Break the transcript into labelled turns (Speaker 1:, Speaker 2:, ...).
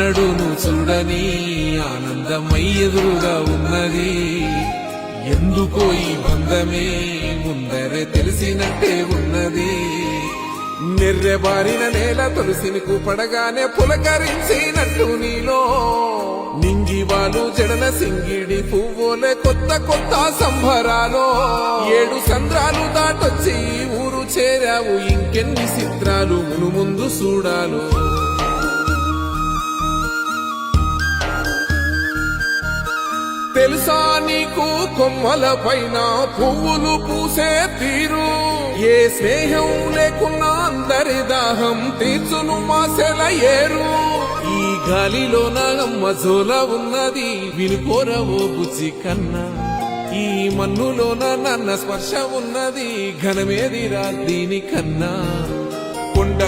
Speaker 1: ఎన్నడూను చూడని ఆనందమై ఎదురుగా ఉన్నది. ఎందుకో ఈ బంధమే ముందరే తెలిసినట్టే ఉన్నది. నెర్రెబారిన నేల తులసిని కూపడగానే పులకరించినట్టు నీలో నింగివాలు జడల సింగిడి పువ్వులే కొత్త కొత్త సంభరాలో 7 సంద్రాలు దాటొచ్చి ఊరు చేరావు. ఇంకెన్ని చిత్రాలు మును ముందు చూడాలో. తెలుసా నీకు కొమ్మల పైన పువ్వులు పూసే తీరు? ఏ స్నేహం లేకున్నా అందరి దాహం తీర్చును మాసెల ఏరు. ఈ గాలిలోన అమ్మ జోల ఉన్నది వినుకోరవో బుజ్జి కన్నా. ఈ మన్నులోన నన్న స్పర్శ ఉన్నది ఘనమేదిరా దీనికన్నా. కొండ